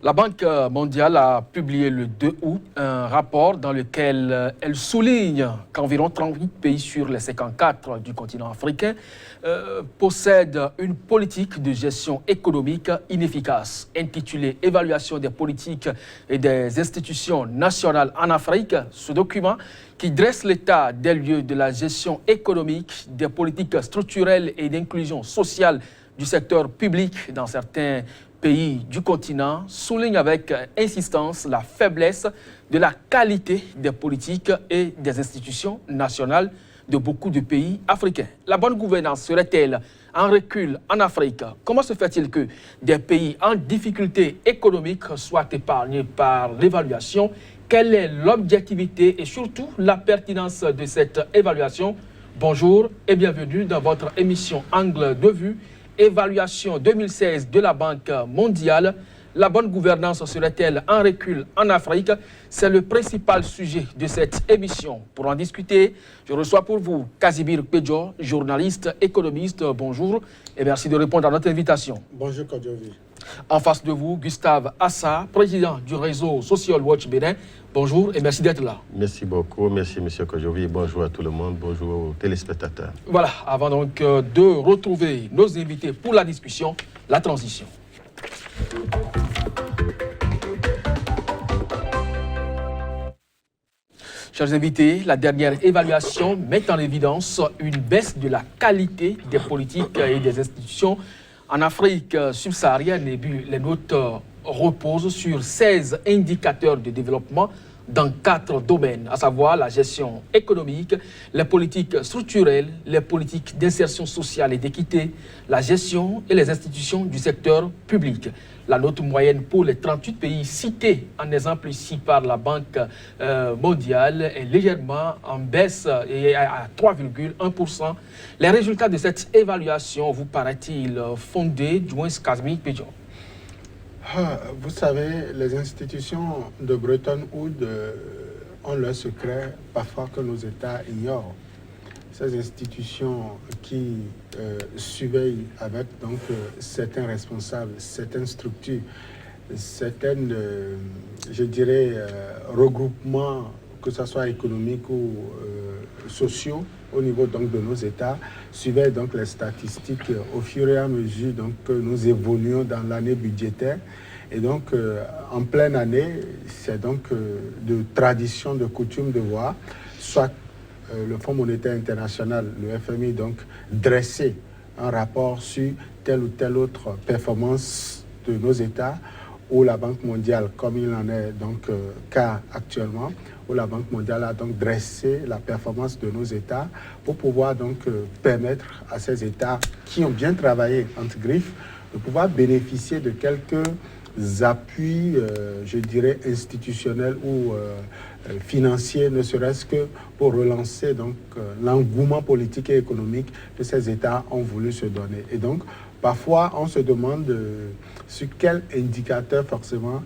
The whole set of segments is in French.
La Banque mondiale a publié le 2 août un rapport dans lequel elle souligne qu'environ 38 pays sur les 54 du continent africain possèdent une politique de gestion économique inefficace. Intitulé « Évaluation des politiques et des institutions nationales en Afrique », ce document qui dresse l'état des lieux de la gestion économique, des politiques structurelles et d'inclusion sociale du secteur public dans certains pays du continent souligne avec insistance la faiblesse de la qualité des politiques et des institutions nationales de beaucoup de pays africains. La bonne gouvernance serait-elle en recul en Afrique? Comment se fait-il que des pays en difficulté économique soient épargnés par l'évaluation? Quelle est l'objectivité et surtout la pertinence de cette évaluation? Bonjour et bienvenue dans votre émission Angle de vue. Évaluation 2016 de la Banque mondiale. La bonne gouvernance serait-elle en recul en Afrique? C'est le principal sujet de cette émission. Pour en discuter, je reçois pour vous Kazimir Pedjo, journaliste, économiste. Bonjour et merci de répondre à notre invitation. Bonjour Kodjovi. En face de vous, Gustave Assa, président du réseau Social Watch Bénin. Bonjour et merci d'être là. Merci beaucoup, merci M. Kodjovi. Bonjour à tout le monde, bonjour aux téléspectateurs. Voilà, avant donc de retrouver nos invités pour la discussion, la transition. Chers invités, la dernière évaluation met en évidence une baisse de la qualité des politiques et des institutions en Afrique subsaharienne. Et puis, les notes reposent sur 16 indicateurs de développement dans 4 domaines, à savoir la gestion économique, les politiques structurelles, les politiques d'insertion sociale et d'équité, la gestion et les institutions du secteur public. La note moyenne pour les 38 pays cités en exemple ici par la Banque mondiale est légèrement en baisse et à 3,1%. Les résultats de cette évaluation vous paraît-il fondés, du moins Kazimir Pedjo? Vous savez, les institutions de Bretton Woods ont leurs secrets parfois que nos États ignorent. Ces institutions qui surveillent avec donc certains responsables, certaines structures, certaines, je dirais, regroupements, que ce soit économiques ou sociaux, au niveau donc de nos États, surveillent donc les statistiques au fur et à mesure donc, que nous évoluons dans l'année budgétaire. Et donc, en pleine année, c'est donc de tradition, de coutume de voir, soit le Fonds monétaire international, le FMI, donc, dresser un rapport sur telle ou telle autre performance de nos États, ou la Banque mondiale, comme il en est donc cas actuellement, où la Banque mondiale a donc dressé la performance de nos États pour pouvoir donc permettre à ces États qui ont bien travaillé entre griffes de pouvoir bénéficier de quelques appuis, je dirais, institutionnels ou financiers, ne serait-ce que pour relancer donc l'engouement politique et économique que ces États ont voulu se donner. Et donc, parfois, on se demande sur quel indicateur, forcément,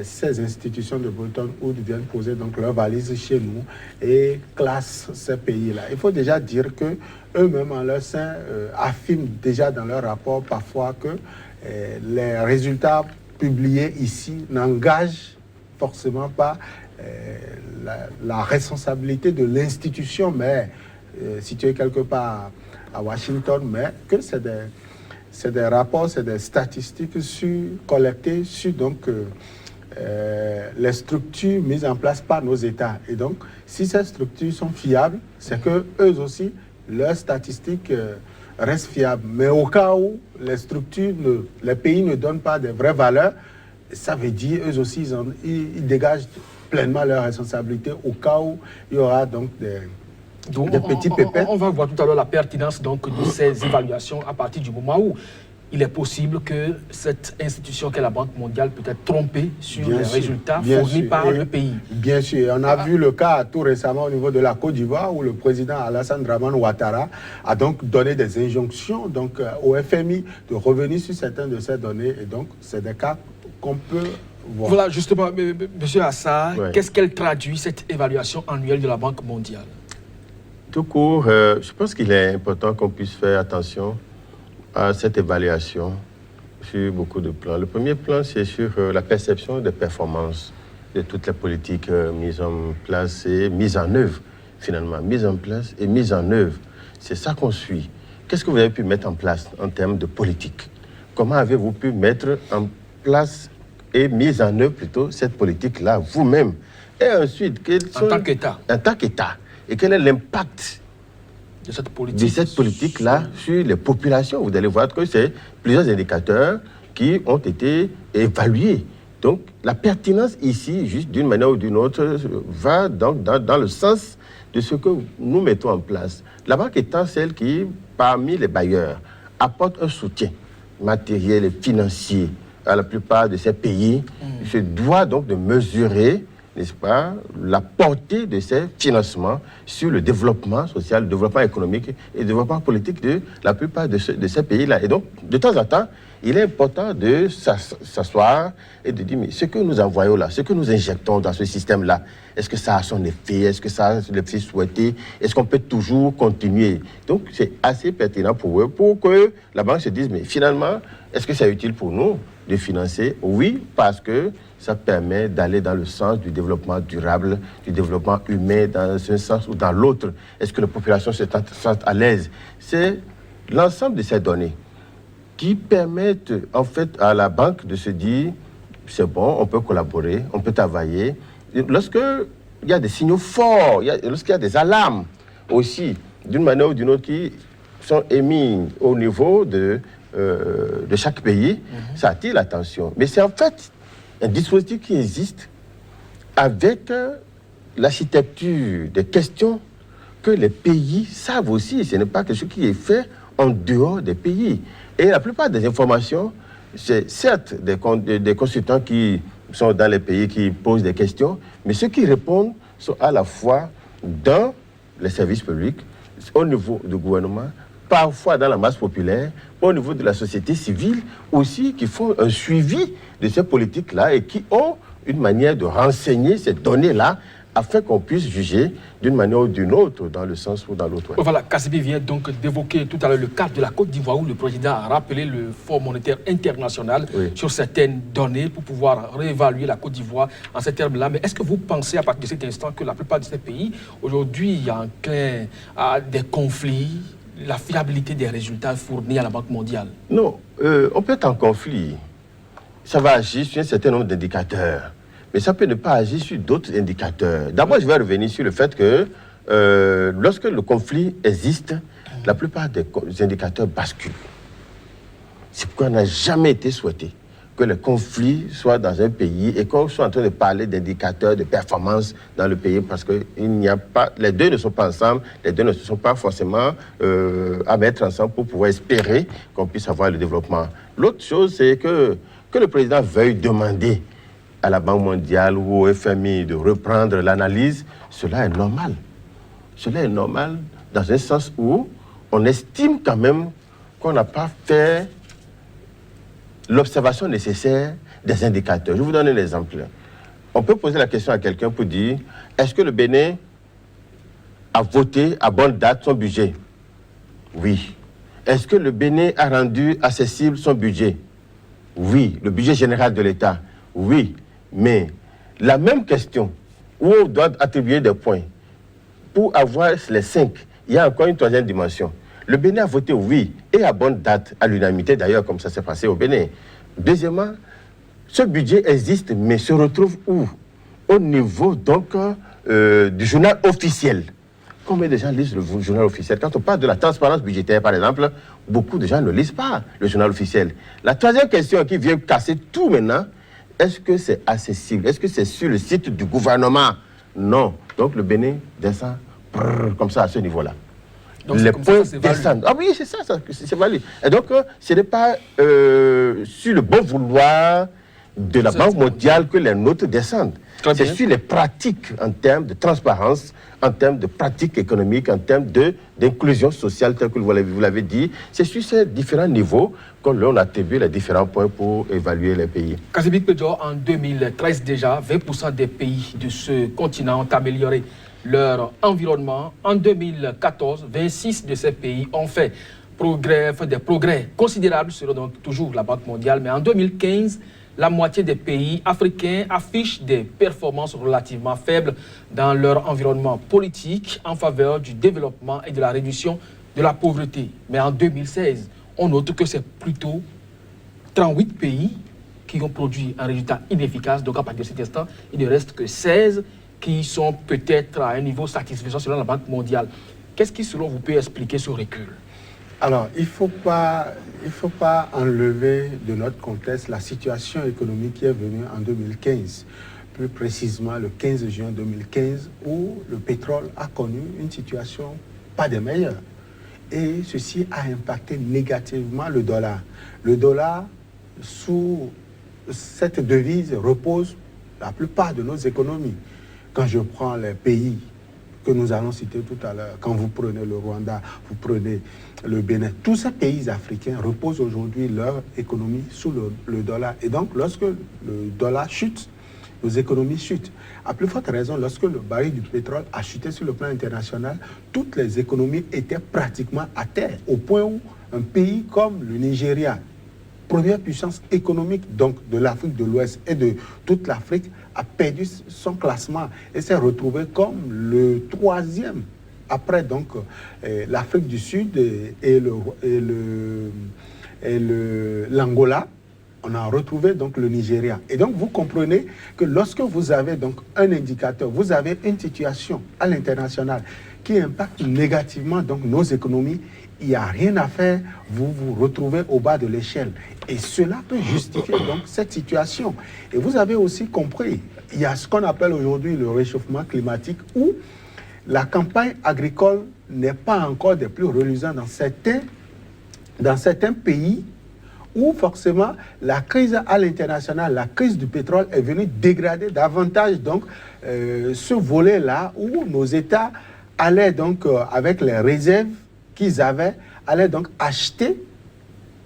ces institutions de Bretton Woods viennent poser donc leur valise chez nous et classent ces pays-là. Il faut déjà dire que eux-mêmes, en leur sein, affirment déjà dans leur rapport parfois que les résultats publiés ici n'engagent forcément pas la responsabilité de l'institution, mais située quelque part à Washington, mais que c'est des rapports, c'est des statistiques collectées sur donc, les structures mises en place par nos États. Et donc, si ces structures sont fiables, c'est que eux aussi, leurs statistiques restent fiables. Mais au cas où les pays ne donnent pas de vraies valeurs, ça veut dire eux aussi, ils dégagent pleinement leurs responsabilités au cas où il y aura donc des petits pépins. On va voir tout à l'heure la pertinence donc, de ces évaluations à partir du moment où il est possible que cette institution qu'est la Banque mondiale peut être trompée sur les résultats fournis par le pays. Bien sûr. On a vu le cas tout récemment au niveau de la Côte d'Ivoire où le président Alassane Dramane Ouattara a donc donné des injonctions donc, au FMI de revenir sur certaines de ces données. Et donc, c'est des cas qu'on peut voir. Voilà, justement, M. Assa, qu'est-ce qu'elle traduit, cette évaluation annuelle de la Banque mondiale? Tout court, je pense qu'il est important qu'on puisse faire attention à cette évaluation sur beaucoup de plans. Le premier plan, c'est sur la perception des performances de toutes les politiques mises en place et mises en œuvre, finalement. Mises en place et mises en œuvre. C'est ça qu'on suit. Qu'est-ce que vous avez pu mettre en place en termes de politique? Comment avez-vous pu mettre en place et mise en œuvre plutôt cette politique-là vous-même? Et ensuite, en tant qu'État. En tant qu'État. Et quel est l'impact de cette politique-là sur les populations? Vous allez voir que c'est plusieurs indicateurs qui ont été évalués. Donc, la pertinence ici, juste d'une manière ou d'une autre, va donc dans le sens de ce que nous mettons en place. La banque étant celle qui, parmi les bailleurs, apporte un soutien matériel et financier à la plupart de ces pays, se doit donc de mesurer, n'est-ce pas, la portée de ces financements sur le développement social, le développement économique et le développement politique de la plupart de ces pays-là. Et donc, de temps en temps, il est important de s'asseoir et de dire, mais ce que nous envoyons là, ce que nous injectons dans ce système-là, est-ce que ça a son effet? Est-ce que ça a l'effet souhaité? Est-ce qu'on peut toujours continuer? Donc, c'est assez pertinent pour eux, pour que la banque se dise, mais finalement, est-ce que c'est utile pour nous de financer? Oui, parce que ça permet d'aller dans le sens du développement durable, du développement humain, dans un sens ou dans l'autre. Est-ce que la population se sent à l'aise? C'est l'ensemble de ces données qui permettent en fait à la banque de se dire, c'est bon, on peut collaborer, on peut travailler. Lorsqu'il y a des signaux forts, lorsqu'il y a des alarmes aussi, d'une manière ou d'une autre, qui sont émis au niveau de chaque pays, ça attire l'attention. Mais c'est en fait un dispositif qui existe avec l'architecture des questions que les pays savent aussi. Ce n'est pas quelque chose qui est fait en dehors des pays. Et la plupart des informations, c'est certes des consultants qui sont dans les pays qui posent des questions, mais ceux qui répondent sont à la fois dans les services publics, au niveau du gouvernement, parfois dans la masse populaire, au niveau de la société civile aussi, qui font un suivi de ces politiques-là et qui ont une manière de renseigner ces données-là afin qu'on puisse juger d'une manière ou d'une autre, dans le sens ou dans l'autre. Voilà, Kassibi vient donc d'évoquer tout à l'heure le cas de la Côte d'Ivoire où le président a rappelé le Fonds monétaire international sur certaines données pour pouvoir réévaluer la Côte d'Ivoire en ces termes-là. Mais est-ce que vous pensez à partir de cet instant que la plupart de ces pays, aujourd'hui, il y a enclin à des conflits, la fiabilité des résultats fournis à la Banque mondiale? Non, on peut être en conflit. Ça va agir sur un certain nombre d'indicateurs. Mais ça peut ne pas agir sur d'autres indicateurs. D'abord, je vais revenir sur le fait que lorsque le conflit existe, la plupart des indicateurs basculent. C'est pourquoi on n'a jamais été souhaité que le conflit soit dans un pays et qu'on soit en train de parler d'indicateurs de performance dans le pays parce que les deux ne sont pas ensemble, les deux ne sont pas forcément à mettre ensemble pour pouvoir espérer qu'on puisse avoir le développement. L'autre chose, c'est que le président veuille demander à la Banque mondiale ou au FMI de reprendre l'analyse, cela est normal. Cela est normal dans un sens où on estime quand même qu'on n'a pas fait l'observation nécessaire des indicateurs. Je vous donne un exemple. On peut poser la question à quelqu'un pour dire, est-ce que le Bénin a voté à bonne date son budget? Oui. Est-ce que le Bénin a rendu accessible son budget? Oui. Le budget général de l'État? Oui. Mais la même question, où on doit attribuer des points, pour avoir les 5, il y a encore une troisième dimension. Le Bénin a voté oui, et à bonne date, à l'unanimité d'ailleurs, comme ça s'est passé au Bénin. Deuxièmement, ce budget existe, mais se retrouve où? Au niveau donc du journal officiel. Combien de gens lisent le journal officiel? Quand on parle de la transparence budgétaire, par exemple, beaucoup de gens ne lisent pas le journal officiel. La troisième question qui vient casser tout maintenant, est-ce que c'est accessible? Est-ce que c'est sur le site du gouvernement? Non. Donc le Bénin descend comme ça à ce niveau-là. Donc les points descendent. Ah oui, c'est ça, c'est valide. Et donc, ce n'est pas sur le bon vouloir de la Banque mondiale que les nôtres descendent. C'est sur les pratiques en termes de transparence, en termes de pratiques économiques, en termes d'inclusion sociale, tel que vous l'avez dit. C'est sur ces différents niveaux qu'on attribue les différents points pour évaluer les pays. Kassibi Pédior, en 2013 déjà, 20% des pays de ce continent ont amélioré leur environnement. En 2014, 26 de ces pays ont fait des progrès considérables selon donc toujours la Banque mondiale. Mais en 2015, la moitié des pays africains affichent des performances relativement faibles dans leur environnement politique en faveur du développement et de la réduction de la pauvreté. Mais en 2016, on note que c'est plutôt 38 pays qui ont produit un résultat inefficace. Donc à partir de cet instant, il ne reste que 16 qui sont peut-être à un niveau satisfaisant selon la Banque mondiale. Qu'est-ce qui, selon vous, peut expliquer ce recul? Alors, il ne faut pas enlever de notre contexte la situation économique qui est venue en 2015, plus précisément le 15 juin 2015, où le pétrole a connu une situation pas des meilleures. Et ceci a impacté négativement le dollar. Le dollar, sous cette devise, repose la plupart de nos économies. Quand je prends les pays que nous allons citer tout à l'heure, quand vous prenez le Rwanda, vous prenez le Bénin, tous ces pays africains reposent aujourd'hui leur économie sous le dollar. Et donc, lorsque le dollar chute, nos économies chutent. À plus forte raison, lorsque le baril du pétrole a chuté sur le plan international, toutes les économies étaient pratiquement à terre, au point où un pays comme le Nigeria, première puissance économique donc de l'Afrique de l'Ouest et de toute l'Afrique, a perdu son classement et s'est retrouvé comme le troisième après donc l'Afrique du Sud et l'Angola. On a retrouvé donc le Nigeria. Et donc vous comprenez que lorsque vous avez donc un indicateur, vous avez une situation à l'international qui impacte négativement donc nos économies, il n'y a rien à faire, vous vous retrouvez au bas de l'échelle. Et cela peut justifier donc cette situation. Et vous avez aussi compris, il y a ce qu'on appelle aujourd'hui le réchauffement climatique où la campagne agricole n'est pas encore des plus reluisantes dans certains pays où forcément la crise à l'international, la crise du pétrole est venue dégrader davantage donc ce volet-là où nos États allaient donc avec les réserves qu'ils avaient, allaient donc acheter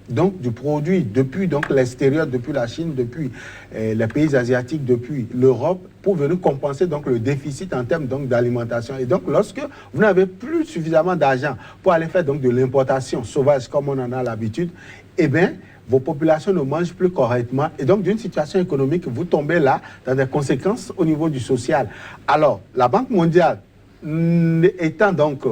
donc du produit depuis donc l'extérieur, depuis la Chine, depuis les pays asiatiques, depuis l'Europe, pour venir compenser donc le déficit en termes donc d'alimentation. Et donc lorsque vous n'avez plus suffisamment d'argent pour aller faire donc de l'importation sauvage comme on en a l'habitude, eh bien vos populations ne mangent plus correctement. Et donc d'une situation économique, vous tombez là dans des conséquences au niveau du social. Alors la Banque mondiale étant donc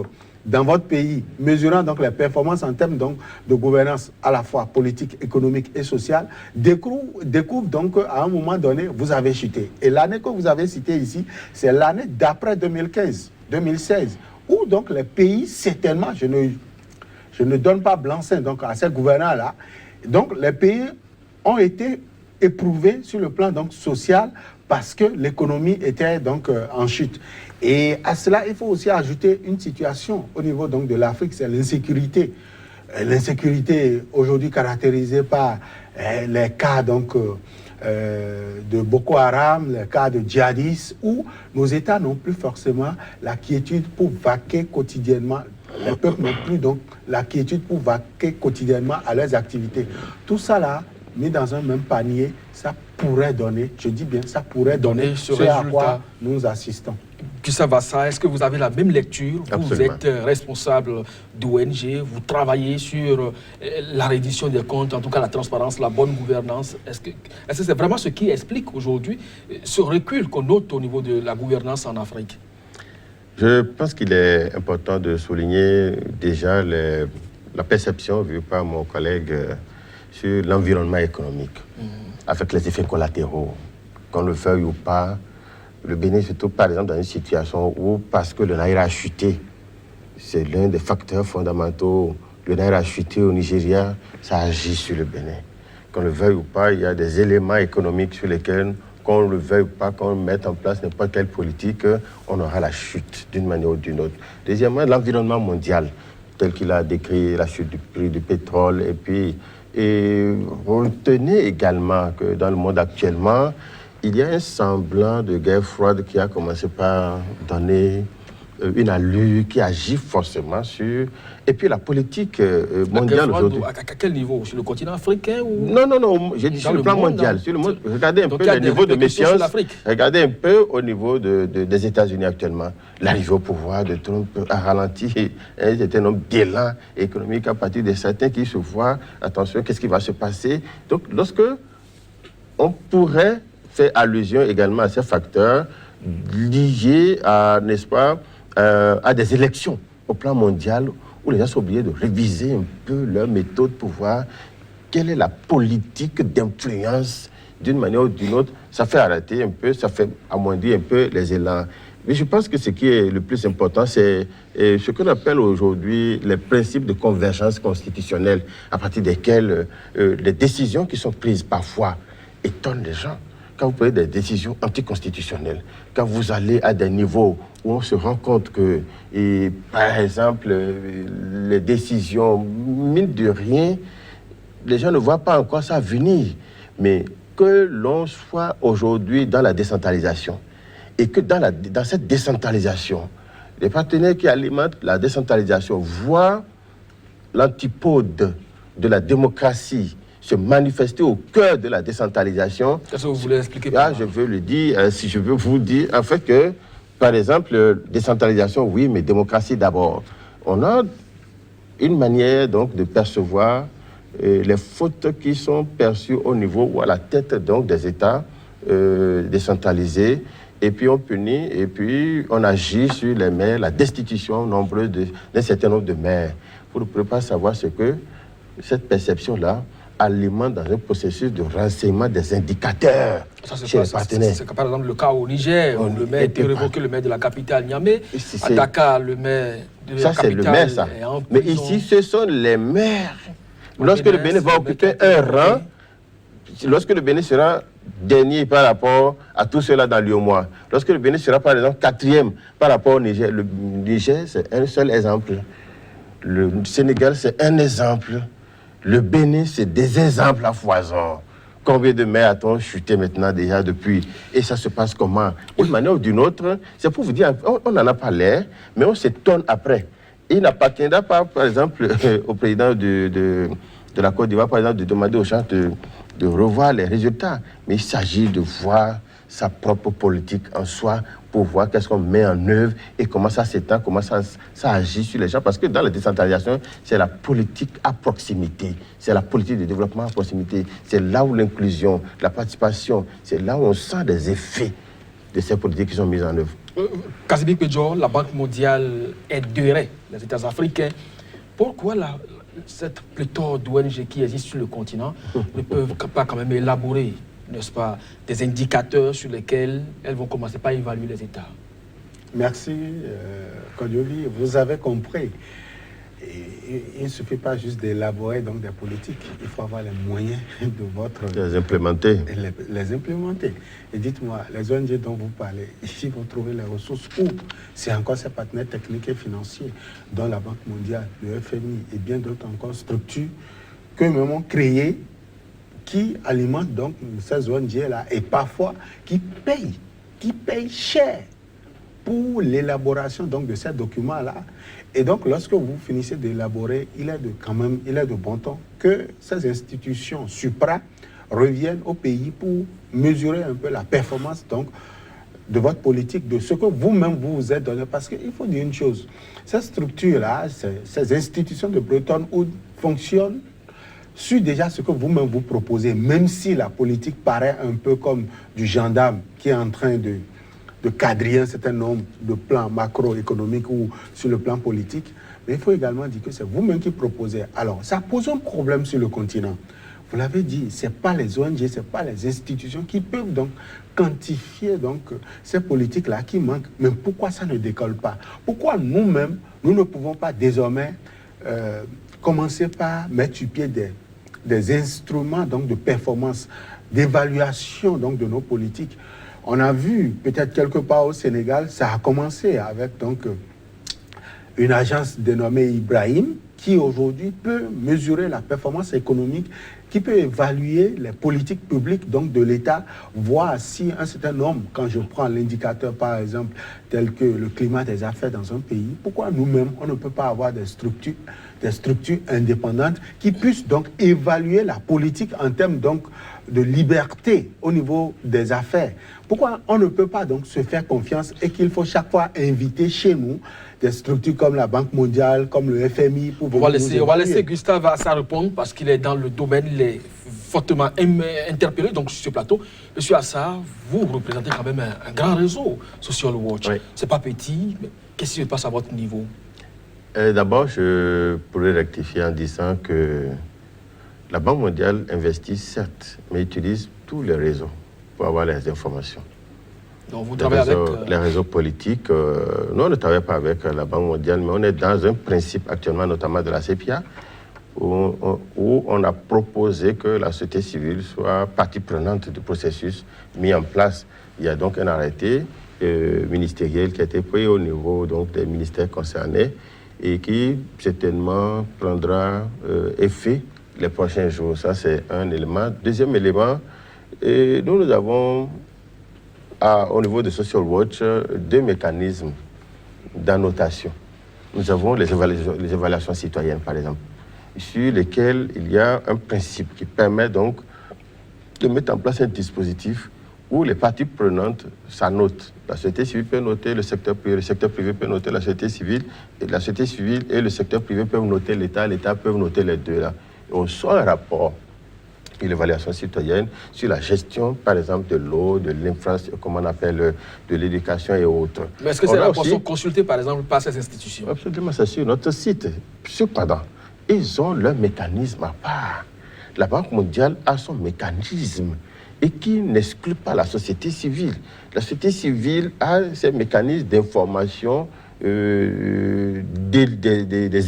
dans votre pays, mesurant donc les performances en termes donc de gouvernance à la fois politique, économique et sociale, découvre donc qu'à un moment donné, vous avez chuté. Et l'année que vous avez citée ici, c'est l'année d'après 2015, 2016, où donc les pays, certainement, je ne donne pas blanc-seing donc à ces gouvernants-là, donc les pays ont été éprouvés sur le plan donc social parce que l'économie était donc en chute. Et à cela, il faut aussi ajouter une situation au niveau donc de l'Afrique, c'est l'insécurité. L'insécurité aujourd'hui caractérisée par les cas donc de Boko Haram, les cas de djihadistes, où nos États n'ont plus forcément la quiétude pour vaquer quotidiennement. Les peuples n'ont plus donc la quiétude pour vaquer quotidiennement à leurs activités. Tout ça là, mis dans un même panier, ça pourrait donner, je dis bien, ça pourrait donner ce à quoi nous assistons. Gustave Vassa, est-ce que vous avez la même lecture? Absolument. Vous êtes responsable d'ONG, vous travaillez sur la reddition des comptes, en tout cas la transparence, la bonne gouvernance. Est-ce que c'est vraiment ce qui explique aujourd'hui ce recul qu'on note au niveau de la gouvernance en Afrique? Je pense qu'il est important de souligner déjà la perception vue par mon collègue sur l'environnement économique, avec les effets collatéraux, qu'on le veuille ou pas. Le Bénin se trouve par exemple dans une situation où, parce que le Naira a chuté, c'est l'un des facteurs fondamentaux, le Naira a chuté au Nigeria, ça agit sur le Bénin. Qu'on le veuille ou pas, il y a des éléments économiques sur lesquels, qu'on le veuille ou pas, qu'on mette en place n'importe quelle politique, on aura la chute d'une manière ou d'une autre. Deuxièmement, l'environnement mondial, tel qu'il a décrit la chute du prix du pétrole, et retenez également que dans le monde actuellement, il y a un semblant de guerre froide qui a commencé par donner une allure, qui agit forcément sur... Et puis la politique mondiale aujourd'hui... À quel niveau? Sur le continent africain ou... Non, j'ai dit sur le plan mondial. Sur le monde, regardez un peu le niveau de méfiance. Regardez un peu au niveau des États-Unis actuellement. L'arrivée au pouvoir de Trump a ralenti un certain nombre d'élans économiques à partir de certains qui se voient, attention, qu'est-ce qui va se passer? Donc, lorsque on pourrait faire allusion également à ces facteurs liés à, n'est-ce pas, à des élections au plan mondial où les gens sont obligés de réviser un peu leur méthode pour voir quelle est la politique d'influence d'une manière ou d'une autre. Ça fait arrêter un peu, ça fait amoindrir un peu les élans. Mais je pense que ce qui est le plus important, c'est ce qu'on appelle aujourd'hui les principes de convergence constitutionnelle, à partir desquels les décisions qui sont prises parfois étonnent les gens. Quand vous prenez des décisions anticonstitutionnelles, quand vous allez à des niveaux où on se rend compte que, par exemple, les décisions, mine de rien, les gens ne voient pas encore ça venir. Mais que l'on soit aujourd'hui dans la décentralisation, et que dans cette décentralisation, les partenaires qui alimentent la décentralisation voient l'antipode de la démocratie se manifester au cœur de la décentralisation. Qu'est-ce que vous voulez expliquer? Je veux le dire, si je veux vous dire, en fait que, par exemple, décentralisation, oui, mais démocratie d'abord. On a une manière donc de percevoir les fautes qui sont perçues au niveau ou à la tête donc des États décentralisés. Et puis on punit, et puis on agit sur les maires, la destitution nombreuse d'un certain nombre de maires. Vous ne pouvez pas savoir ce que cette perception-là alimente dans un processus de renseignement des indicateurs chez les partenaires. C'est par exemple le cas au Niger, où le maire était révoqué, le maire de la capitale Niamey. À Dakar, le maire de la capitale. Ça, c'est le maire, ça. Mais ici, ce sont les maires. Lorsque le Bénin va occuper un rang, lorsque le Bénin sera dernier par rapport à tout cela dans l'UEMOA, lorsque le Bénin sera par exemple quatrième par rapport au Niger, le Niger, c'est un seul exemple. Le Sénégal, c'est un exemple. Le Bénin, c'est des exemples à foison. Combien de maires a-t-on chuté maintenant déjà depuis? Et ça se passe comment? D'une manière ou d'une autre, c'est pour vous dire, on n'en a pas l'air, mais on s'étonne après. Il n'appartiendra pas, par exemple, au président de la Côte d'Ivoire, par exemple, de demander aux gens de revoir les résultats. Mais il s'agit de voir sa propre politique en soi pour voir qu'est-ce qu'on met en œuvre et comment ça s'étend, comment ça agit sur les gens. Parce que dans la décentralisation, c'est la politique à proximité, c'est la politique de développement à proximité, c'est là où l'inclusion, la participation, c'est là où on sent des effets de ces politiques qui sont mises en œuvre. Cassidy Pédior, la Banque mondiale aiderait les États africains. Pourquoi cette pléthore d'ONG qui existent sur le continent ne peuvent pas quand même élaborer, n'est-ce pas, des indicateurs sur lesquels elles vont commencer par évaluer les États? Merci, Kodiovi. Vous avez compris. Il ne suffit pas juste d'élaborer donc des politiques. Il faut avoir les moyens de votre... Les implémenter. Les implémenter. Et dites-moi, les ONG dont vous parlez, ici, vous trouvez les ressources où? C'est encore ces partenaires techniques et financiers, dont la Banque mondiale, le FMI et bien d'autres encore structures que nous avons créées, qui alimentent donc ces ONG-là et parfois qui payent cher pour l'élaboration donc de ces documents-là. Et donc, lorsque vous finissez d'élaborer, il est de bon ton que ces institutions supra reviennent au pays pour mesurer un peu la performance donc de votre politique, de ce que vous-même vous êtes donné. Parce qu'il faut dire une chose, ces structures-là, ces institutions de Bretton Woods fonctionnent sur déjà ce que vous-même vous proposez, même si la politique paraît un peu comme du gendarme qui est en train de quadriller un certain nombre de plans macroéconomiques ou sur le plan politique. Mais il faut également dire que c'est vous-même qui proposez. Alors, ça pose un problème sur le continent. Vous l'avez dit, ce n'est pas les ONG, ce n'est pas les institutions qui peuvent donc quantifier donc, ces politiques-là qui manquent. Mais pourquoi ça ne décolle pas? Pourquoi nous-mêmes, nous ne pouvons pas désormais commencer par mettre sur pied des instruments donc, de performance, d'évaluation donc, de nos politiques? On a vu, peut-être quelque part au Sénégal, ça a commencé avec donc, une agence dénommée Ibrahim, qui aujourd'hui peut mesurer la performance économique qui peut évaluer les politiques publiques donc de l'État, voir si un certain nombre, quand je prends l'indicateur par exemple tel que le climat des affaires dans un pays, pourquoi nous-mêmes on ne peut pas avoir des structures indépendantes qui puissent donc évaluer la politique en termes donc de liberté au niveau des affaires. Pourquoi on ne peut pas donc se faire confiance et qu'il faut chaque fois inviter chez nous des structures comme la Banque mondiale, comme le FMI pour on va laisser Gustave à ça répondre parce qu'il est dans le domaine, il est fortement interpellé donc sur ce plateau. Monsieur Assar, vous représentez quand même un grand réseau, Social Watch. Oui. C'est pas petit, mais qu'est-ce qui se passe à votre niveau? D'abord, je pourrais rectifier en disant que la Banque mondiale investit certes, mais utilise tous les réseaux pour avoir les informations. Donc vous travaillez avec... Les réseaux politiques, nous on ne travaille pas avec la Banque mondiale, mais on est dans un principe actuellement, notamment de la CEPIA, où on a proposé que la société civile soit partie prenante du processus mis en place. Il y a donc un arrêté ministériel qui a été pris au niveau donc, des ministères concernés et qui certainement prendra effet les prochains jours. Ça, c'est un élément. Deuxième élément, nous avons, au niveau de Social Watch, deux mécanismes d'annotation. Nous avons les évaluations citoyennes, par exemple, sur lesquelles il y a un principe qui permet donc de mettre en place un dispositif où les parties prenantes s'annotent. La société civile peut noter le secteur privé peut noter la société civile, et la société civile et le secteur privé peuvent noter l'État peut noter les deux là. Et on sort un rapport et l'évaluation citoyenne sur la gestion, par exemple, de l'eau, de l'infrastructure, comme on appelle, de l'éducation et autres. Mais est-ce que ces rapports sont consultés, par exemple, par ces institutions? Absolument, c'est sur notre site. Cependant, ils ont leur mécanisme à part. La Banque mondiale a son mécanisme et qui n'exclut pas la société civile. La société civile a ses mécanismes d'information, des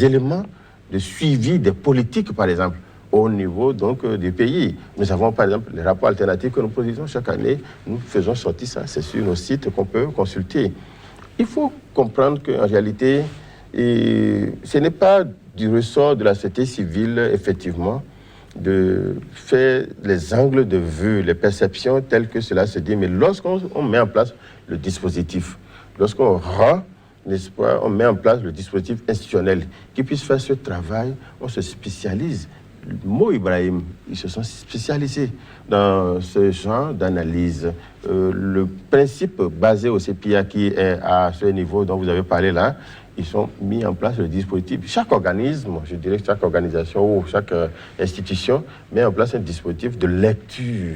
éléments de suivi des politiques, par exemple, au niveau donc des pays. Nous avons par exemple les rapports alternatifs que nous produisons chaque année. Nous faisons sortir ça, c'est sur nos sites qu'on peut consulter. Il faut comprendre qu'en réalité, ce n'est pas du ressort de la société civile, effectivement, de faire les angles de vue, les perceptions telles que cela se dit. Mais lorsqu'on met en place le dispositif, lorsqu'on rend, n'est-ce pas, on met en place le dispositif institutionnel qui puisse faire ce travail, on se spécialise. Mo Ibrahim, ils se sont spécialisés dans ce genre d'analyse. Le principe basé au CEPIA qui est à ce niveau dont vous avez parlé là, ils ont mis en place le dispositif. Chaque organisme, je dirais que chaque organisation ou chaque institution met en place un dispositif de lecture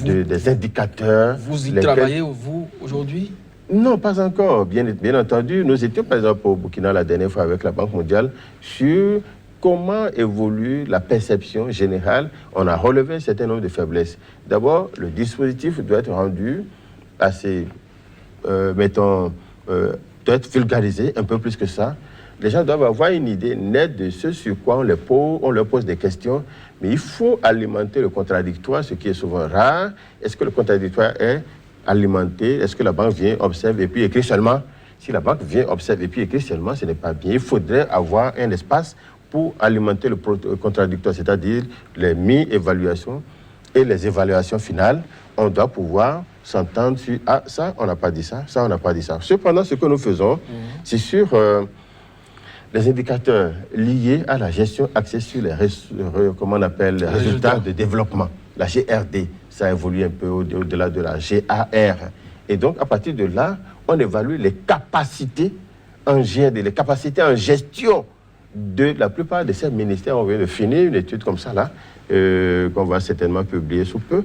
des indicateurs. Vous y travaillez, vous, aujourd'hui? Non, pas encore. Bien entendu, nous étions par exemple au Burkina la dernière fois avec la Banque mondiale sur comment évolue la perception générale. On a relevé un certain nombre de faiblesses. D'abord, le dispositif doit être rendu assez, doit être vulgarisé un peu plus que ça. Les gens doivent avoir une idée nette de ce sur quoi on leur pose des questions, mais il faut alimenter le contradictoire, ce qui est souvent rare. Est-ce que le contradictoire est alimenté? Est-ce que la banque vient, observe et puis écrit seulement? Si la banque vient, observe et puis écrit seulement, ce n'est pas bien. Il faudrait avoir un espace pour alimenter le contradictoire, c'est-à-dire les mi-évaluations et les évaluations finales. On doit pouvoir s'entendre sur « Ah, ça, on n'a pas dit ça, ça, on n'a pas dit ça ». Cependant, ce que nous faisons, c'est sur les indicateurs liés à la gestion axée sur les résultats de développement, la GRD. Ça évolue un peu au-delà de la GAR. Et donc, à partir de là, on évalue les capacités en GRD, les capacités en gestion de la plupart de ces ministères. On vient de finir une étude comme ça, là, qu'on va certainement publier sous peu.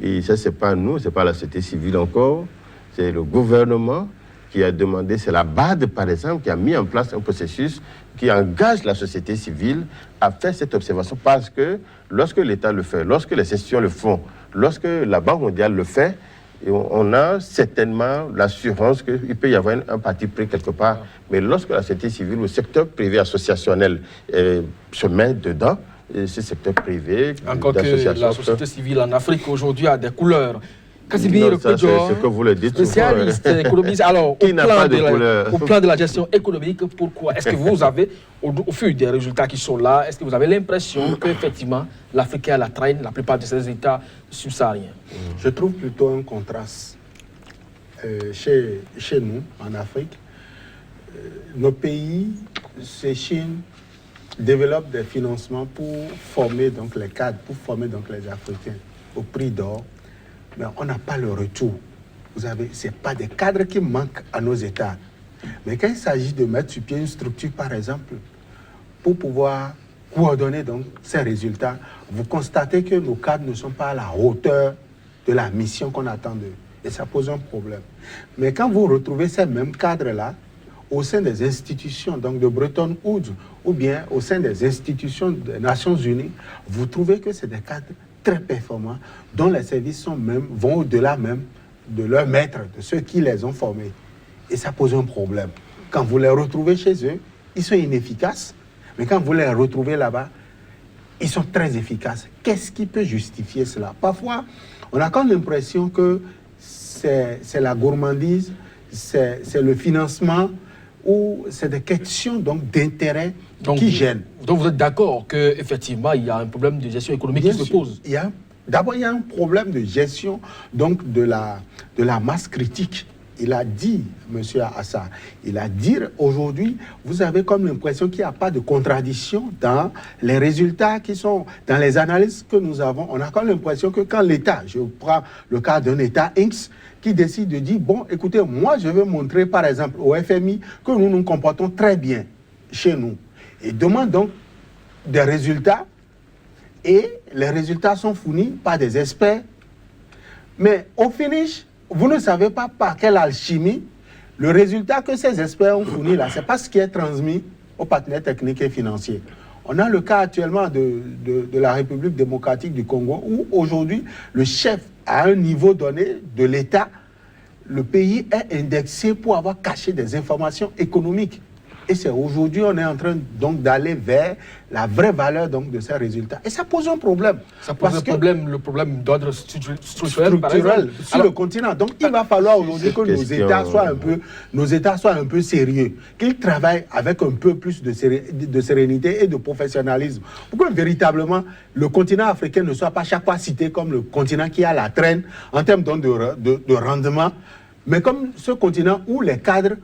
Et ça, ce n'est pas nous, ce n'est pas la société civile encore, c'est le gouvernement qui a demandé, c'est la BAD, par exemple, qui a mis en place un processus qui engage la société civile à faire cette observation parce que lorsque l'État le fait, lorsque les institutions le font, lorsque la Banque mondiale le fait, on a certainement l'assurance qu'il peut y avoir un parti pris quelque part. Mais lorsque la société civile ou le secteur privé associationnel se met dedans, ce secteur privé... Encore que la société civile en Afrique aujourd'hui a des couleurs. Casimir Non, ça, c'est Kodjo, ce que vous le dites spécialiste, économiste. Alors, Qui n'a pas de au plan de la gestion économique, pourquoi? Est-ce que vous avez, au fil des résultats qui sont là, est-ce que vous avez l'impression qu'effectivement, l'Afrique est à la traîne, la plupart de ces États subsahariens? Je trouve plutôt un contraste. Chez nous, en Afrique, nos pays, c'est Chine, développent des financements pour former donc les cadres, pour former donc les Africains au prix d'or. Mais on n'a pas le retour. Vous savez, ce n'est pas des cadres qui manquent à nos États. Mais quand il s'agit de mettre sur pied une structure, par exemple, pour pouvoir coordonner donc ces résultats, vous constatez que nos cadres ne sont pas à la hauteur de la mission qu'on attend d'eux. Et ça pose un problème. Mais quand vous retrouvez ces mêmes cadres-là au sein des institutions donc de Bretton Woods ou bien au sein des institutions des Nations Unies, vous trouvez que c'est des cadres très performants dont les services vont au-delà même de leurs maîtres, de ceux qui les ont formés. Et ça pose un problème. Quand vous les retrouvez chez eux, ils sont inefficaces. Mais quand vous les retrouvez là-bas, ils sont très efficaces. Qu'est-ce qui peut justifier cela? Parfois, on a comme l'impression que c'est la gourmandise, c'est le financement ou c'est des questions d'intérêt qui gênent. Donc vous êtes d'accord qu'effectivement, il y a un problème de gestion économique qui se pose? D'abord, il y a un problème de gestion donc, de la masse critique. Il a dit, M. Assar, il a dit aujourd'hui, vous avez comme l'impression qu'il n'y a pas de contradiction dans les résultats qui sont, dans les analyses que nous avons. On a comme l'impression que quand l'État, je prends le cas d'un État X, qui décide de dire, bon, écoutez, moi je veux montrer par exemple au FMI que nous nous comportons très bien chez nous. Et demande donc des résultats, et les résultats sont fournis par des experts. Mais au finish, vous ne savez pas par quelle alchimie le résultat que ces experts ont fourni là, c'est pas ce qui est transmis aux partenaires techniques et financiers. On a le cas actuellement de la République démocratique du Congo où aujourd'hui le chef à un niveau donné de l'État, le pays est indexé pour avoir caché des informations économiques. Et c'est aujourd'hui, on est en train donc d'aller vers la vraie valeur donc de ces résultats. Et ça pose un problème. Ça pose le problème d'ordre structurel sur le continent. Donc il va falloir aujourd'hui que nos États soient un peu sérieux, qu'ils travaillent avec un peu plus de sérénité et de professionnalisme. Pour que véritablement le continent africain ne soit pas chaque fois cité comme le continent qui a la traîne en termes donc de rendement, mais comme ce continent où les cadres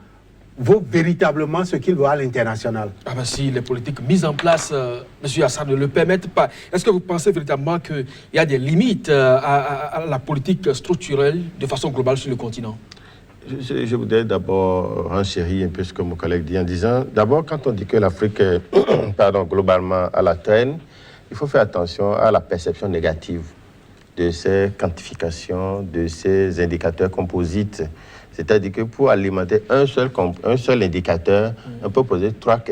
vaut véritablement ce qu'il vaut à l'international. Ah ben si les politiques mises en place, M. Assar, ne le permettent pas, est-ce que vous pensez véritablement qu'il y a des limites à la politique structurelle de façon globale sur le continent? Je voudrais d'abord renchérir un peu ce que mon collègue dit en disant, d'abord quand on dit que l'Afrique est globalement à la traîne, il faut faire attention à la perception négative de ces quantifications, de ces indicateurs composites. C'est-à-dire que pour alimenter un seul indicateur, on peut poser 3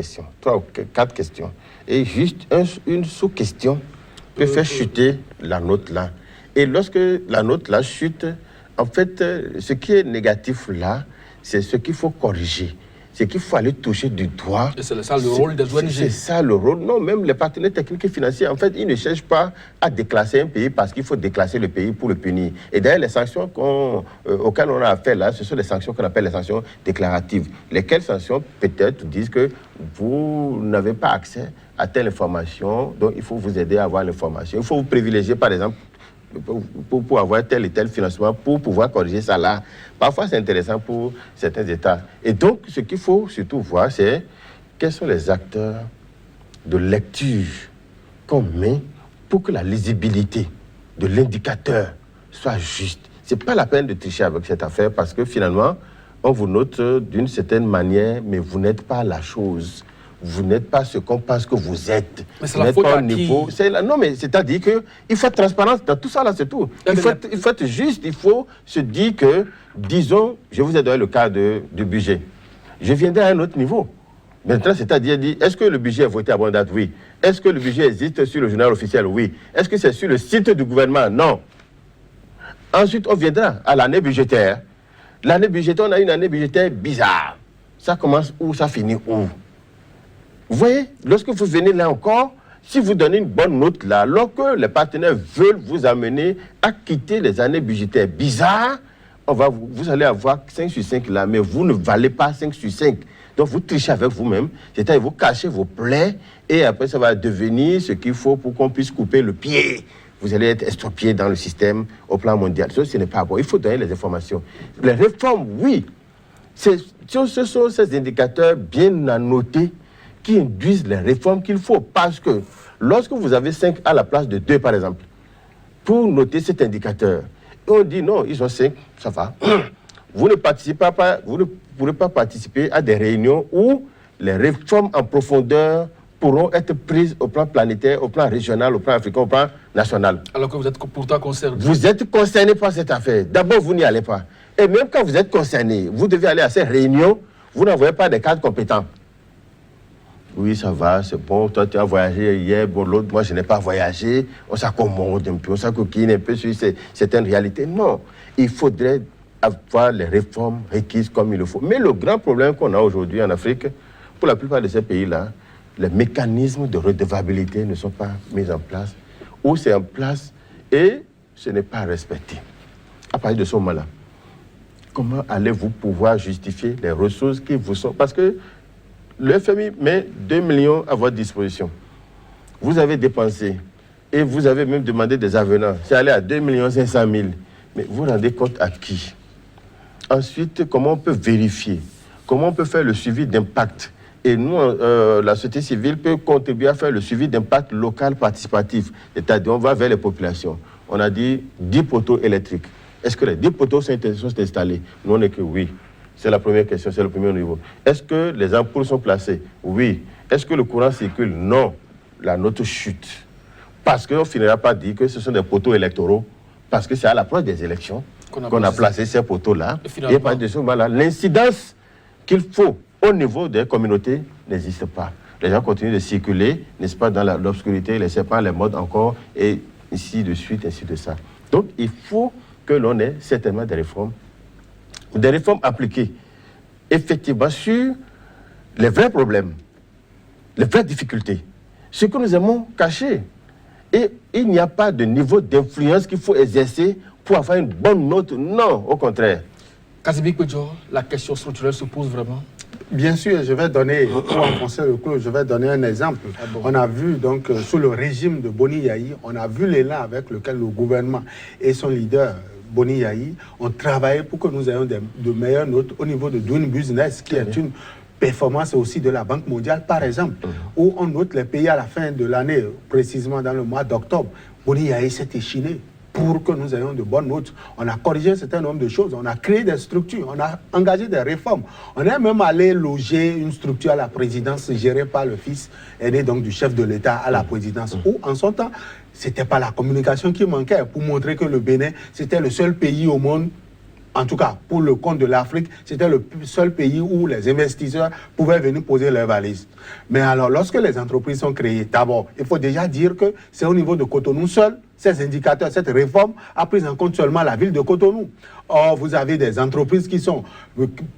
ou 4 questions. Et juste une sous-question peut faire chuter la note là. Et lorsque la note là chute, en fait, ce qui est négatif là, c'est ce qu'il faut corriger. C'est qu'il faut aller toucher du doigt. Et c'est ça le rôle des ONG. C'est ça le rôle. Non, même les partenaires techniques et financiers, en fait, ils ne cherchent pas à déclasser un pays parce qu'il faut déclasser le pays pour le punir. Et d'ailleurs, les sanctions auxquelles on a affaire là, ce sont les sanctions qu'on appelle les sanctions déclaratives. Lesquelles sanctions, peut-être, disent que vous n'avez pas accès à telle information, donc il faut vous aider à avoir l'information. Il faut vous privilégier, par exemple, pour avoir tel et tel financement, pour pouvoir corriger ça là. Parfois, c'est intéressant pour certains États. Et donc, ce qu'il faut surtout voir, c'est quels sont les acteurs de lecture qu'on met pour que la lisibilité de l'indicateur soit juste. Ce n'est pas la peine de tricher avec cette affaire parce que finalement, on vous note d'une certaine manière, mais vous n'êtes pas la chose. Vous n'êtes pas ce qu'on pense que vous êtes. Mais c'est la faute à qui? Non, mais c'est-à-dire qu'il faut être transparent dans tout ça, là, c'est tout. Il faut être juste, il faut se dire que, disons, je vous ai donné le cas du budget. Je viendrai à un autre niveau. Maintenant, c'est-à-dire, est-ce que le budget est voté à bonne date? Oui. Est-ce que le budget existe sur le journal officiel? Oui. Est-ce que c'est sur le site du gouvernement? Non. Ensuite, on viendra à l'année budgétaire. L'année budgétaire, on a une année budgétaire bizarre. Ça commence où? Ça finit où? Vous voyez, lorsque vous venez là encore, si vous donnez une bonne note là, alors que les partenaires veulent vous amener à quitter les années budgétaires bizarres, vous allez avoir 5 sur 5 là, mais vous ne valez pas 5 sur 5. Donc vous trichez avec vous-même, c'est-à-dire vous cachez vos plaies et après ça va devenir ce qu'il faut pour qu'on puisse couper le pied. Vous allez être estropié dans le système au plan mondial. Ce n'est pas bon. Il faut donner les informations. Les réformes, oui. Ce sont ces indicateurs bien annotés qui induisent les réformes qu'il faut. Parce que lorsque vous avez 5 à la place de 2, par exemple, pour noter cet indicateur, on dit non, ils ont 5, ça va. Vous ne pourrez pas participer à des réunions où les réformes en profondeur pourront être prises au plan planétaire, au plan régional, au plan africain, au plan national. Alors que vous êtes pourtant concerné. Vous êtes concerné par cette affaire. D'abord, vous n'y allez pas. Et même quand vous êtes concerné, vous devez aller à ces réunions, vous n'envoyez pas des cadres compétents. Oui, ça va, c'est bon, toi tu as voyagé hier, bon, l'autre, moi je n'ai pas voyagé, on s'accommode un peu, on s'acoquine un peu sur certaines réalités. Non, il faudrait avoir les réformes requises comme il le faut. Mais le grand problème qu'on a aujourd'hui en Afrique, pour la plupart de ces pays-là, les mécanismes de redevabilité ne sont pas mis en place, ou c'est en place et ce n'est pas respecté. À partir de ce moment-là, comment allez-vous pouvoir justifier les ressources qui vous sont... Parce que le FMI met 2 millions à votre disposition. Vous avez dépensé et vous avez même demandé des avenants. C'est allé à 2 500 000. Mais vous vous rendez compte à qui? Ensuite, comment on peut vérifier? Comment on peut faire le suivi d'impact? Et nous, la société civile peut contribuer à faire le suivi d'impact local participatif. C'est-à-dire, on va vers les populations. On a dit 10 poteaux électriques. Est-ce que les 10 poteaux sont installés? Nous, on est que oui. C'est la première question, c'est le premier niveau. Est-ce que les ampoules sont placées? Oui. Est-ce que le courant circule? Non. La note chute. Parce qu'on ne finira pas dire que ce sont des poteaux électoraux, parce que c'est à l'approche des élections qu'on a placé ces poteaux-là. Et à partir de ce moment-là, l'incidence qu'il faut au niveau des communautés n'existe pas. Les gens continuent de circuler, n'est-ce pas, dans l'obscurité, les serpents, les modes encore, et ainsi de suite, ainsi de ça. Donc, il faut que l'on ait certainement des réformes appliquées, effectivement, sur les vrais problèmes, les vraies difficultés, ce que nous aimons cacher. Et il n'y a pas de niveau d'influence qu'il faut exercer pour avoir une bonne note. Non, au contraire. Kasibik Pedjo, la question structurelle se pose vraiment? Bien sûr, je vais donner, pour enfoncer le clou, je vais donner un exemple. Ah bon. On a vu donc sous le régime de Boni Yayi, on a vu l'élan avec lequel le gouvernement et son leader Boni Yayi ont travaillé pour que nous ayons de meilleures notes au niveau de Doing Business, qui est une performance aussi de la Banque mondiale, par exemple, où on note les pays à la fin de l'année, précisément dans le mois d'octobre. Boni Yayi s'est échiné pour que nous ayons de bonnes notes. On a corrigé un certain nombre de choses, on a créé des structures, on a engagé des réformes. On est même allé loger une structure à la présidence gérée par le fils aîné donc du chef de l'État à la présidence, où en son temps, ce n'était pas la communication qui manquait pour montrer que le Bénin, c'était le seul pays au monde, en tout cas pour le compte de l'Afrique, c'était le seul pays où les investisseurs pouvaient venir poser leurs valises. Mais alors, lorsque les entreprises sont créées, d'abord, il faut déjà dire que c'est au niveau de Cotonou seul, ces indicateurs, cette réforme a pris en compte seulement la ville de Cotonou. Or, vous avez des entreprises qui sont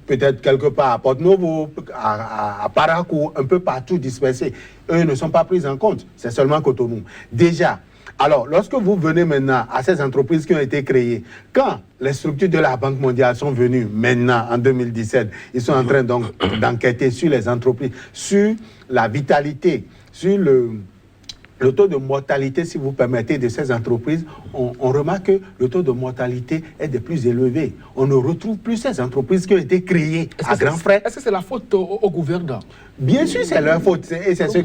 peut-être quelque part à Porto-Novo, à Parakou, un peu partout dispersées. Eux ne sont pas pris en compte, c'est seulement Cotonou. Déjà, alors, lorsque vous venez maintenant à ces entreprises qui ont été créées, quand les structures de la Banque mondiale sont venues maintenant en 2017, ils sont en train donc d'enquêter sur les entreprises, sur la vitalité, sur le taux de mortalité, si vous permettez, de ces entreprises, on remarque que le taux de mortalité est des plus élevés. On ne retrouve plus ces entreprises qui ont été créées à grands frais. Est-ce que c'est la faute au gouvernement? Bien sûr, c'est leur faute. Et c'est ce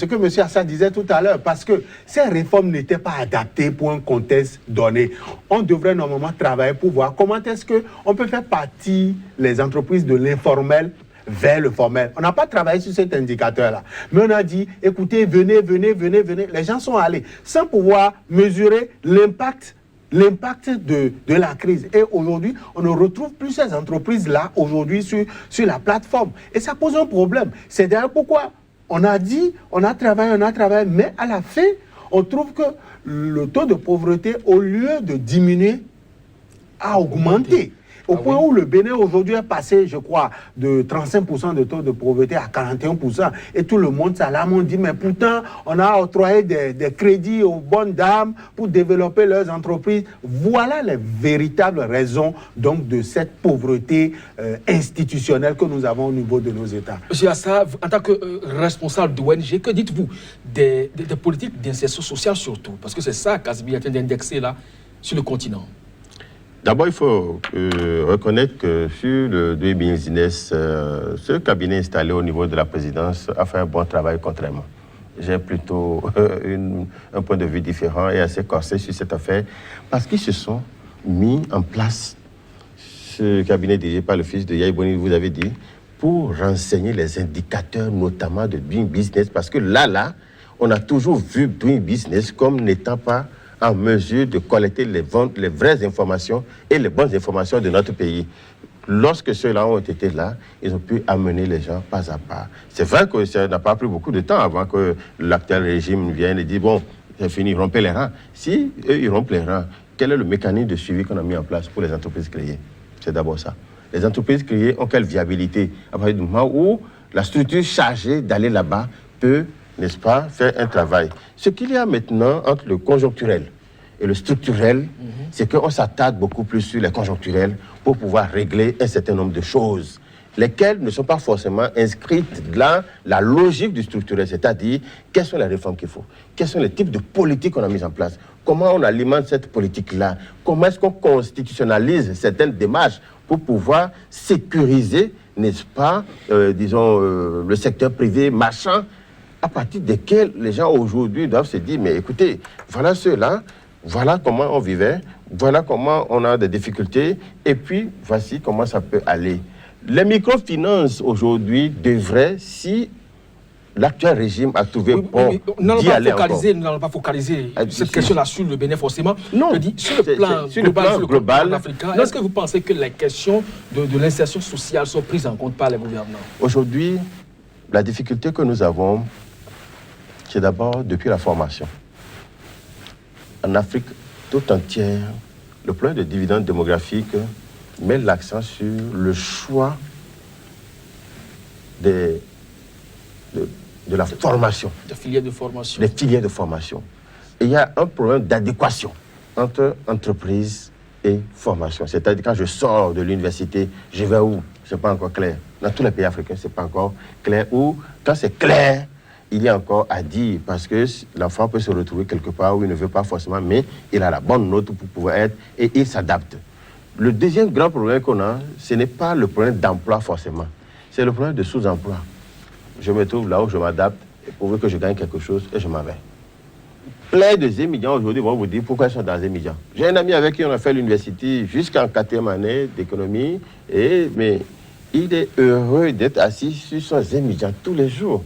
que M. Assad disait tout à l'heure, parce que ces réformes n'étaient pas adaptées pour un contexte donné. On devrait normalement travailler pour voir comment est-ce qu'on peut faire partir les entreprises de l'informel vers le formel. On n'a pas travaillé sur cet indicateur-là. Mais on a dit, écoutez, venez. Les gens sont allés sans pouvoir mesurer l'impact de la crise. Et aujourd'hui, on ne retrouve plus ces entreprises-là aujourd'hui sur la plateforme. Et ça pose un problème. C'est d'ailleurs pourquoi on a dit, on a travaillé, mais à la fin, on trouve que le taux de pauvreté, au lieu de diminuer, a augmenté. Au point où le Bénin aujourd'hui est passé, je crois, de 35% de taux de pauvreté à 41%. Et tout le monde s'alarme, on dit, mais pourtant, on a octroyé des crédits aux bonnes dames pour développer leurs entreprises. Voilà les véritables raisons donc de cette pauvreté institutionnelle que nous avons au niveau de nos États. Monsieur Assa, en tant que responsable d'ONG, que dites-vous des politiques d'insertion sociale surtout? Parce que c'est ça qu'Azbi est en train d'indexer là sur le continent. D'abord, il faut reconnaître que sur le Doing Business, ce cabinet installé au niveau de la présidence a fait un bon travail contrairement. J'ai plutôt un point de vue différent et assez corsé sur cette affaire parce qu'ils se sont mis en place, ce cabinet dirigé par le fils de Yahi Boni, vous avez dit, pour renseigner les indicateurs notamment de Doing Business parce que là, on a toujours vu Doing Business comme n'étant pas en mesure de collecter les vraies informations et les bonnes informations de notre pays. Lorsque ceux-là ont été là, ils ont pu amener les gens pas à pas. C'est vrai que ça n'a pas pris beaucoup de temps avant que l'actuel régime vienne et dise, bon, c'est fini, rompez les rangs. Si eux, ils rompent les rangs, quel est le mécanisme de suivi qu'on a mis en place pour les entreprises créées? C'est d'abord ça. Les entreprises créées ont quelle viabilité? À partir du moment où la structure chargée d'aller là-bas peut, n'est-ce pas, faire un travail. Ce qu'il y a maintenant entre le conjoncturel et le structurel, c'est qu'on s'attarde beaucoup plus sur les conjoncturels pour pouvoir régler un certain nombre de choses, lesquelles ne sont pas forcément inscrites dans la logique du structurel, c'est-à-dire quelles sont les réformes qu'il faut, quels sont les types de politiques qu'on a mis en place, comment on alimente cette politique-là, comment est-ce qu'on constitutionnalise certaines démarches pour pouvoir sécuriser, n'est-ce pas, le secteur privé marchand, à partir desquels les gens aujourd'hui doivent se dire, mais écoutez, voilà ceux-là, voilà comment on vivait, voilà comment on a des difficultés, et puis voici comment ça peut aller. Les microfinances aujourd'hui devraient, si l'actuel régime a trouvé bon d'y aller encore. Nous n'allons pas focaliser cette question-là sur le Bénin forcément. Non, je dis, sur le plan global africain, est-ce que vous pensez que les questions de l'insertion sociale sont prises en compte par les gouvernants? Aujourd'hui, la difficulté que nous avons, c'est d'abord depuis la formation. En Afrique tout entière, le plan de dividendes démographiques met l'accent sur le choix de la formation. Des filières de formation. Des filières de formation. Et il y a un problème d'adéquation entre entreprise et formation. C'est-à-dire quand je sors de l'université, je vais où? Ce n'est pas encore clair. Dans tous les pays africains, ce n'est pas encore clair. Ou quand c'est clair, il y a encore à dire, parce que l'enfant peut se retrouver quelque part où il ne veut pas forcément, mais il a la bonne note pour pouvoir être, et il s'adapte. Le deuxième grand problème qu'on a, ce n'est pas le problème d'emploi forcément, c'est le problème de sous-emploi. Je me trouve là où je m'adapte, et pour que je gagne quelque chose, et je m'en vais. Plein de étudiants aujourd'hui vont vous dire pourquoi ils sont dans les étudiants. J'ai un ami avec qui on a fait l'université jusqu'en 4e année d'économie, mais il est heureux d'être assis sur son étudiant tous les jours.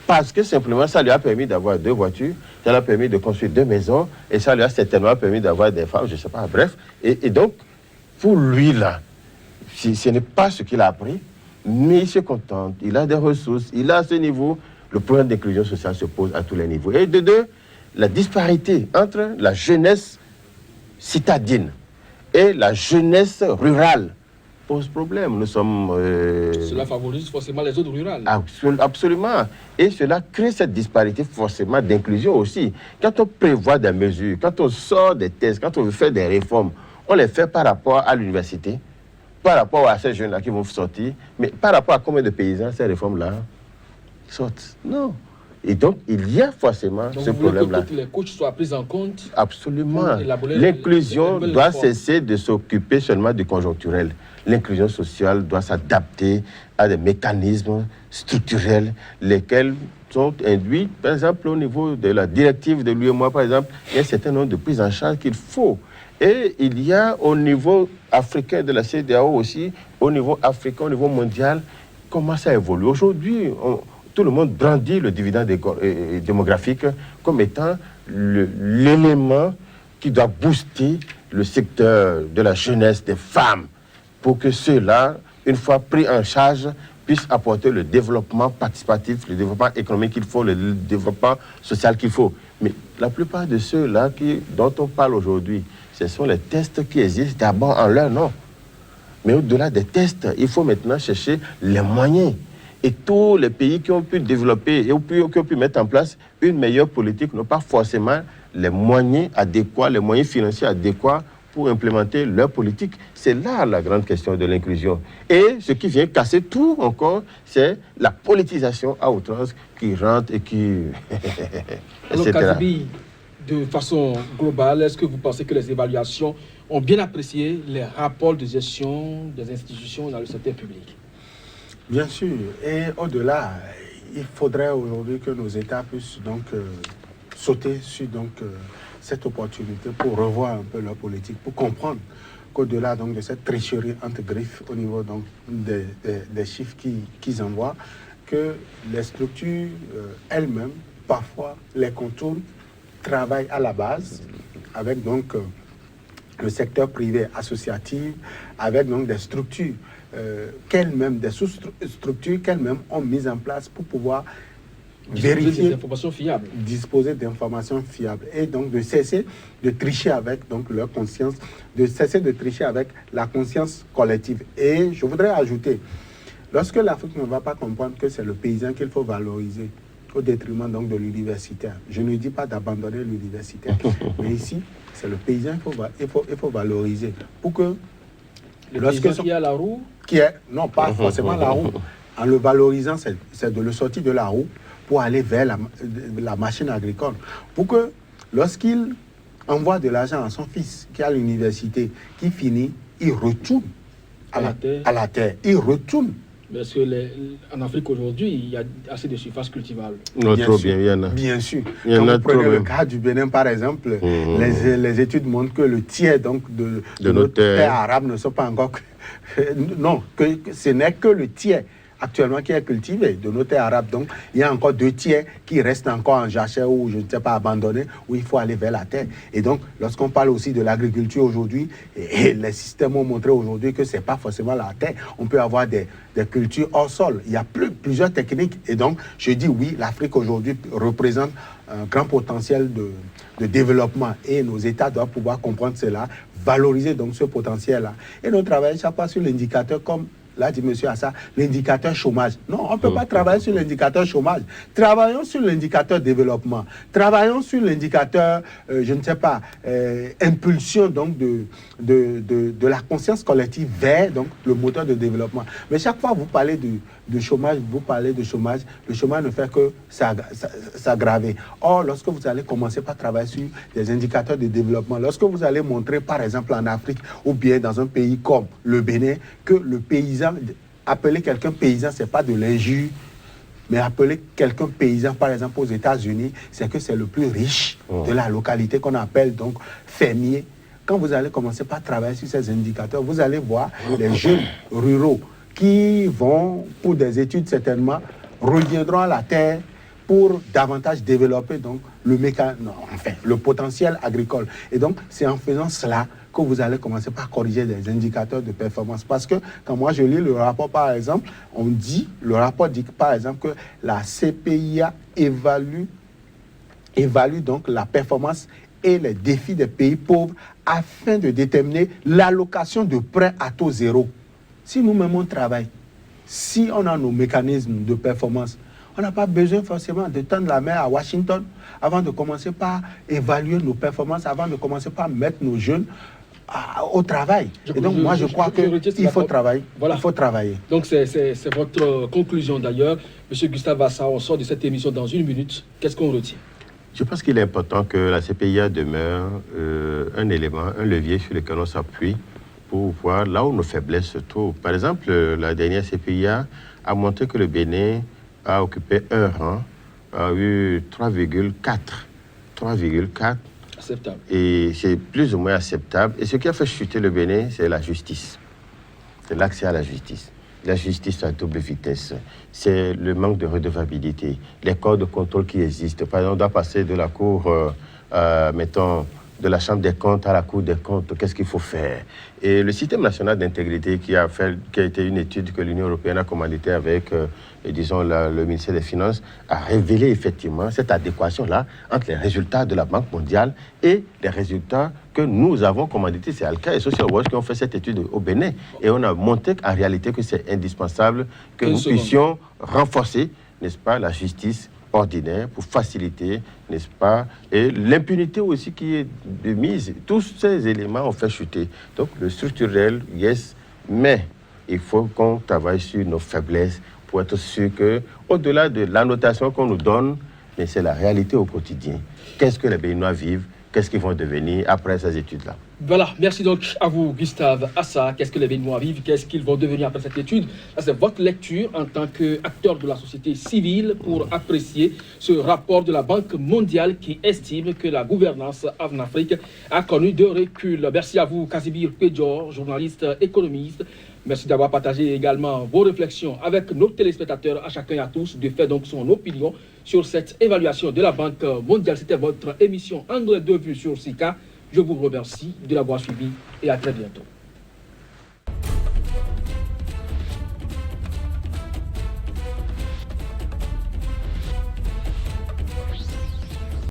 Parce que simplement, ça lui a permis d'avoir 2 voitures, ça lui a permis de construire 2 maisons, et ça lui a certainement permis d'avoir des femmes, je ne sais pas, bref. Et donc, pour lui, là, ce n'est pas ce qu'il a appris, mais il se contente, il a des ressources, il a à ce niveau, le problème d'inclusion sociale se pose à tous les niveaux. Et de deux, la disparité entre la jeunesse citadine et la jeunesse rurale pose problème. Nous sommes... Cela favorise forcément les zones rurales. Absolument. Et cela crée cette disparité forcément d'inclusion aussi. Quand on prévoit des mesures, quand on sort des tests, quand on veut faire des réformes, on les fait par rapport à l'université, par rapport à ces jeunes-là qui vont sortir, mais par rapport à combien de paysans ces réformes-là sortent. Non. Et donc, il y a forcément ce problème-là. Que les coachs soient pris en compte. Absolument. L'inclusion doit cesser de s'occuper seulement du conjoncturel. L'inclusion sociale doit s'adapter à des mécanismes structurels, lesquels sont induits, par exemple, au niveau de la directive de l'UEMOA, par exemple, il y a un certain nombre de prises en charge qu'il faut. Et il y a au niveau africain de la CEDEAO aussi, au niveau africain, au niveau mondial, comment ça évolue. Aujourd'hui, tout le monde brandit le dividende démographique comme étant l'élément qui doit booster le secteur de la jeunesse, des femmes, pour que ceux-là, une fois pris en charge, puissent apporter le développement participatif, le développement économique qu'il faut, le développement social qu'il faut. Mais la plupart de ceux-là dont on parle aujourd'hui, ce sont les tests qui existent d'abord en leur nom. Mais au-delà des tests, il faut maintenant chercher les moyens. Et tous les pays qui ont pu développer et qui ont pu mettre en place une meilleure politique n'ont pas forcément les moyens adéquats, les moyens financiers adéquats pour implémenter leur politique. C'est là la grande question de l'inclusion. Et ce qui vient casser tout encore, c'est la politisation à outrance qui rentre et qui... Alors, Kazibi, de façon globale, est-ce que vous pensez que les évaluations ont bien apprécié les rapports de gestion des institutions dans le secteur public? Bien sûr. Et au-delà, il faudrait aujourd'hui que nos États puissent donc sauter sur cette opportunité pour revoir un peu leur politique, pour comprendre qu'au-delà donc de cette tricherie entre griffes au niveau donc des chiffres qu'ils envoient, que les structures elles-mêmes, parfois les contours, travaillent à la base avec donc le secteur privé associatif, avec donc des structures qu'elles-mêmes, des sous-structures qu'elles-mêmes ont mises en place pour pouvoir vérifier, disposer d'informations fiables et donc de cesser de tricher avec donc leur conscience, de cesser de tricher avec la conscience collective. Et je voudrais ajouter, lorsque l'Afrique ne va pas comprendre que c'est le paysan qu'il faut valoriser au détriment donc de l'universitaire, je ne dis pas d'abandonner l'universitaire, mais ici c'est le paysan qu'il faut valoriser pour que le paysan qui est à la roue, non pas forcément la roue, en le valorisant, c'est de le sortir de la roue pour aller vers la machine agricole. Pour que lorsqu'il envoie de l'argent à son fils qui est à l'université, qui finit, il retourne à la terre. Il retourne. Parce que en Afrique aujourd'hui, il y a assez de surface cultivable. Non, trop bien, il y en a. Bien sûr. Il y en a Quand vous prenez trop le bien. cas du Bénin, par exemple, les études montrent que le tiers donc, de nos terres arabes ne sont pas encore... non, que ce n'est que le tiers actuellement qui est cultivé de nos terres arabes. Donc, il y a encore 2 tiers qui restent encore en jachère ou, je ne sais pas, abandonnés, où il faut aller vers la terre. Et donc, lorsqu'on parle aussi de l'agriculture aujourd'hui, et les systèmes ont montré aujourd'hui que ce n'est pas forcément la terre. On peut avoir des cultures hors sol. Il y a plusieurs techniques. Et donc, je dis oui, l'Afrique aujourd'hui représente un grand potentiel de développement. Et nos États doivent pouvoir comprendre cela, valoriser donc ce potentiel-là. Et nous travaillons chaque fois sur l'indicateur comme... Là, dit M. Assa, l'indicateur chômage. Non, on ne peut pas travailler sur l'indicateur chômage. Travaillons sur l'indicateur développement. Travaillons sur l'indicateur, je ne sais pas, impulsion donc, de la conscience collective vers donc, le moteur de développement. Mais chaque fois que vous parlez de chômage, vous parlez de chômage, le chômage ne fait que s'aggraver. Or, lorsque vous allez commencer par travailler sur des indicateurs de développement, lorsque vous allez montrer, par exemple, en Afrique ou bien dans un pays comme le Bénin, que le paysan, appeler quelqu'un paysan, ce n'est pas de l'injure, mais appeler quelqu'un paysan, par exemple, aux États-Unis, c'est que c'est le plus riche de la localité qu'on appelle donc fermier. Quand vous allez commencer par travailler sur ces indicateurs, vous allez voir les jeunes ruraux qui vont, pour des études certainement, reviendront à la terre pour davantage développer donc, le potentiel agricole. Et donc, c'est en faisant cela que vous allez commencer par corriger des indicateurs de performance. Parce que quand moi je lis le rapport, par exemple, le rapport dit par exemple que la CPIA évalue donc la performance et les défis des pays pauvres afin de déterminer l'allocation de prêts à taux zéro. Si nous-mêmes on travaille, si on a nos mécanismes de performance, on n'a pas besoin forcément de tendre la main à Washington avant de commencer par évaluer nos performances, avant de commencer par mettre nos jeunes au travail. Et donc, moi, je crois qu'il faut travailler. Voilà. Il faut travailler. Donc, c'est votre conclusion d'ailleurs. Monsieur Gustave Assa, on sort de cette émission dans 1 minute. Qu'est-ce qu'on retient? Je pense qu'il est important que la CPIA demeure un élément, un levier sur lequel on s'appuie pour voir là où nos faiblesses se trouvent. Par exemple, la dernière CPIA a montré que le Bénin a occupé un rang, a eu 3,4. Acceptable. Et c'est plus ou moins acceptable. Et ce qui a fait chuter le Bénin, c'est la justice. C'est l'accès à la justice. La justice à double vitesse. C'est le manque de redevabilité. Les corps de contrôle qui existent. Par exemple, on doit passer de la cour, mettons, de la Chambre des comptes à la Cour des comptes, qu'est-ce qu'il faut faire? Et le système national d'intégrité qui a été une étude que l'Union européenne a commanditée avec, disons, le ministère des Finances, a révélé effectivement cette adéquation-là entre les résultats de la Banque mondiale et les résultats que nous avons commandités. C'est Alca et Social Watch qui ont fait cette étude au Bénin. Et on a montré en réalité que c'est indispensable que nous puissions renforcer, n'est-ce pas, la justice ordinaire pour faciliter, n'est-ce pas, et l'impunité aussi qui est de mise. Tous ces éléments ont fait chuter. Donc le structurel, yes, mais il faut qu'on travaille sur nos faiblesses pour être sûr que, au-delà de l'annotation qu'on nous donne, mais c'est la réalité au quotidien. Qu'est-ce que les Béninois vivent? Qu'est-ce qu'ils vont devenir après ces études-là? Voilà, merci donc à vous, Gustave Assa. Qu'est-ce que les Béninois vivent? Qu'est-ce qu'ils vont devenir après cette étude? Ça, c'est votre lecture en tant qu'acteur de la société civile pour apprécier ce rapport de la Banque mondiale qui estime que la gouvernance en Afrique a connu de recul. Merci à vous, Casimir Pédior, journaliste économiste. Merci d'avoir partagé également vos réflexions avec nos téléspectateurs, à chacun et à tous, de faire donc son opinion sur cette évaluation de la Banque mondiale. C'était votre émission Angle de vue sur SICA. Je vous remercie de l'avoir suivi et à très bientôt.